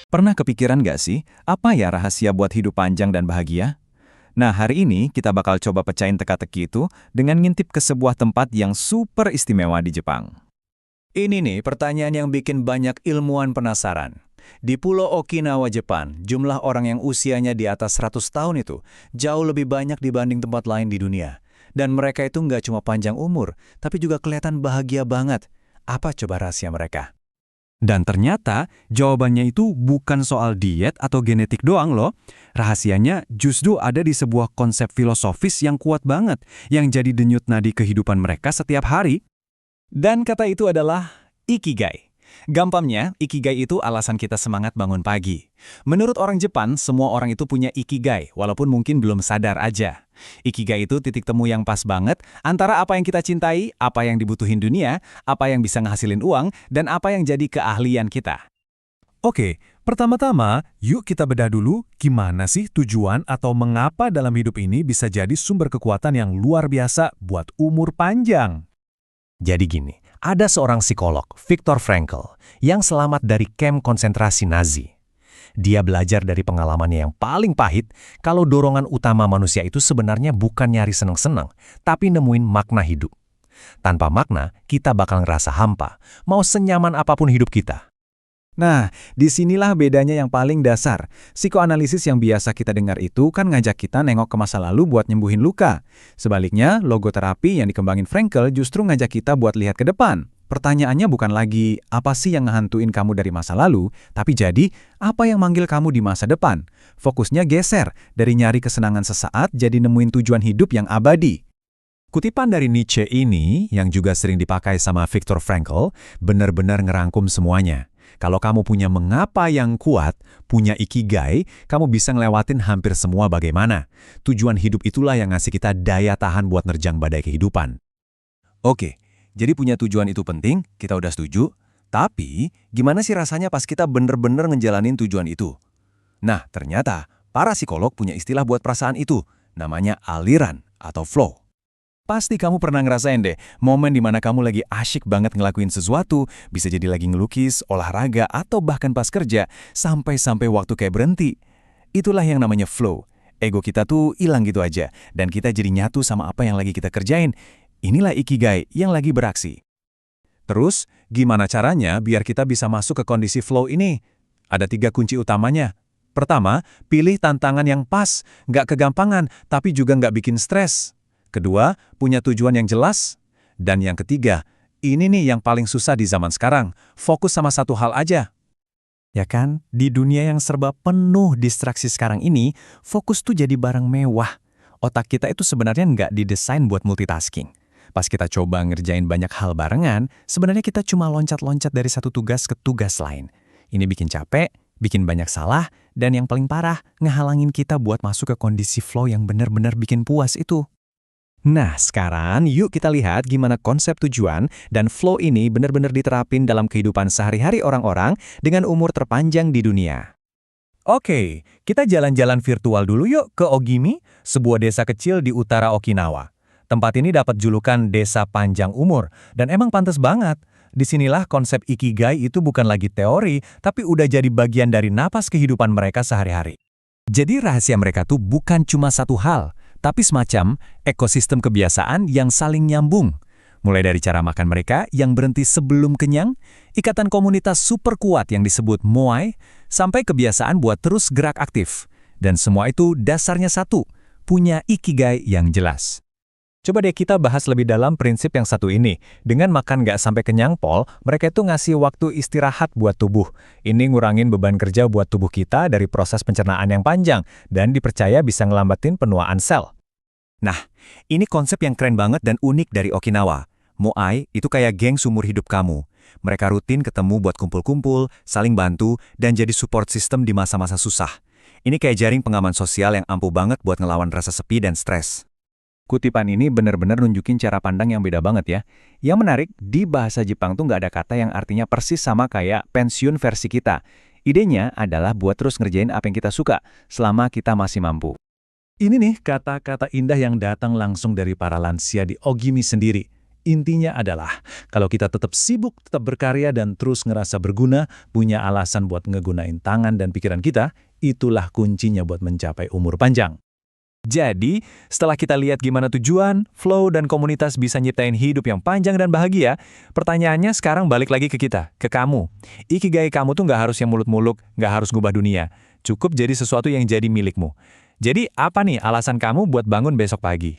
Pernah kepikiran nggak sih, apa ya rahasia buat hidup panjang dan bahagia? Nah, hari ini kita bakal coba pecahin teka-teki itu dengan ngintip ke sebuah tempat yang super istimewa di Jepang. Ini nih pertanyaan yang bikin banyak ilmuwan penasaran. Di Pulau Okinawa, Jepang, jumlah orang yang usianya di atas 100 tahun itu jauh lebih banyak dibanding tempat lain di dunia. Dan mereka itu nggak cuma panjang umur, tapi juga kelihatan bahagia banget. Apa coba rahasia mereka? Dan ternyata jawabannya itu bukan soal diet atau genetik doang loh. Rahasianya justru ada di sebuah konsep filosofis yang kuat banget, yang jadi denyut nadi kehidupan mereka setiap hari. Dan kata itu adalah Ikigai. Gampangnya, Ikigai itu alasan kita semangat bangun pagi. Menurut orang Jepang, semua orang itu punya Ikigai, walaupun mungkin belum sadar aja. Ikigai itu titik temu yang pas banget antara apa yang kita cintai, apa yang dibutuhin dunia, apa yang bisa ngehasilin uang, dan apa yang jadi keahlian kita. Oke, pertama-tama, yuk kita bedah dulu gimana sih tujuan atau mengapa dalam hidup ini bisa jadi sumber kekuatan yang luar biasa buat umur panjang. Jadi gini, ada seorang psikolog, Viktor Frankl, yang selamat dari kamp konsentrasi Nazi. Dia belajar dari pengalamannya yang paling pahit kalau dorongan utama manusia itu sebenarnya bukan nyari seneng-seneng, tapi nemuin makna hidup. Tanpa makna, kita bakal ngerasa hampa, mau senyaman apapun hidup kita. Nah, disinilah bedanya yang paling dasar. Psikoanalisis yang biasa kita dengar itu kan ngajak kita nengok ke masa lalu buat nyembuhin luka. Sebaliknya, logoterapi yang dikembangin Frankl justru ngajak kita buat lihat ke depan. Pertanyaannya bukan lagi, apa sih yang ngehantuin kamu dari masa lalu, tapi jadi, apa yang manggil kamu di masa depan? Fokusnya geser, dari nyari kesenangan sesaat jadi nemuin tujuan hidup yang abadi. Kutipan dari Nietzsche ini, yang juga sering dipakai sama Viktor Frankl, benar-benar ngerangkum semuanya. Kalau kamu punya mengapa yang kuat, punya ikigai, kamu bisa ngelewatin hampir semua bagaimana. Tujuan hidup itulah yang ngasih kita daya tahan buat nerjang badai kehidupan. Oke, jadi punya tujuan itu penting, kita udah setuju. Tapi, gimana sih rasanya pas kita bener-bener ngejalanin tujuan itu? Nah, ternyata para psikolog punya istilah buat perasaan itu, namanya aliran atau flow. Pasti kamu pernah ngerasain deh, momen dimana kamu lagi asyik banget ngelakuin sesuatu, bisa jadi lagi ngelukis, olahraga, atau bahkan pas kerja, sampai-sampai waktu kayak berhenti. Itulah yang namanya flow. Ego kita tuh hilang gitu aja, dan kita jadi nyatu sama apa yang lagi kita kerjain. Inilah ikigai yang lagi beraksi. Terus, gimana caranya biar kita bisa masuk ke kondisi flow ini? Ada 3 kunci utamanya. Pertama, pilih tantangan yang pas, nggak kegampangan, tapi juga nggak bikin stres. Kedua, punya tujuan yang jelas. Dan yang ketiga, ini nih yang paling susah di zaman sekarang, fokus sama satu hal aja. Ya kan, di dunia yang serba penuh distraksi sekarang ini, fokus tuh jadi barang mewah. Otak kita itu sebenarnya nggak didesain buat multitasking. Pas kita coba ngerjain banyak hal barengan, sebenarnya kita cuma loncat-loncat dari satu tugas ke tugas lain. Ini bikin capek, bikin banyak salah, dan yang paling parah, ngehalangin kita buat masuk ke kondisi flow yang benar-benar bikin puas itu. Nah, sekarang yuk kita lihat gimana konsep tujuan dan flow ini benar-benar diterapin dalam kehidupan sehari-hari orang-orang dengan umur terpanjang di dunia. Oke, kita jalan-jalan virtual dulu yuk ke Ogimi, sebuah desa kecil di utara Okinawa. Tempat ini dapat julukan desa panjang umur, dan emang pantas banget. Disinilah konsep ikigai itu bukan lagi teori, tapi udah jadi bagian dari napas kehidupan mereka sehari-hari. Jadi rahasia mereka tuh bukan cuma satu hal, tapi semacam ekosistem kebiasaan yang saling nyambung. Mulai dari cara makan mereka yang berhenti sebelum kenyang, ikatan komunitas super kuat yang disebut moai, sampai kebiasaan buat terus gerak aktif. Dan semua itu dasarnya satu, punya ikigai yang jelas. Coba deh kita bahas lebih dalam prinsip yang satu ini. Dengan makan nggak sampai kenyang pol, mereka itu ngasih waktu istirahat buat tubuh. Ini ngurangin beban kerja buat tubuh kita dari proses pencernaan yang panjang, dan dipercaya bisa ngelambatin penuaan sel. Nah, ini konsep yang keren banget dan unik dari Okinawa. Moai itu kayak geng seumur hidup kamu. Mereka rutin ketemu buat kumpul-kumpul, saling bantu, dan jadi support system di masa-masa susah. Ini kayak jaring pengaman sosial yang ampuh banget buat ngelawan rasa sepi dan stres. Kutipan ini benar-benar nunjukin cara pandang yang beda banget ya. Yang menarik, di bahasa Jepang tuh nggak ada kata yang artinya persis sama kayak pensiun versi kita. Idenya adalah buat terus ngerjain apa yang kita suka, selama kita masih mampu. Ini nih kata-kata indah yang datang langsung dari para lansia di Ogimi sendiri. Intinya adalah, kalau kita tetap sibuk, tetap berkarya, dan terus ngerasa berguna, punya alasan buat ngegunain tangan dan pikiran kita, itulah kuncinya buat mencapai umur panjang. Jadi, setelah kita lihat gimana tujuan, flow, dan komunitas bisa nyiptain hidup yang panjang dan bahagia, pertanyaannya sekarang balik lagi ke kita, ke kamu. Ikigai kamu tuh nggak harus yang muluk-muluk, nggak harus ngubah dunia. Cukup jadi sesuatu yang jadi milikmu. Jadi, apa nih alasan kamu buat bangun besok pagi?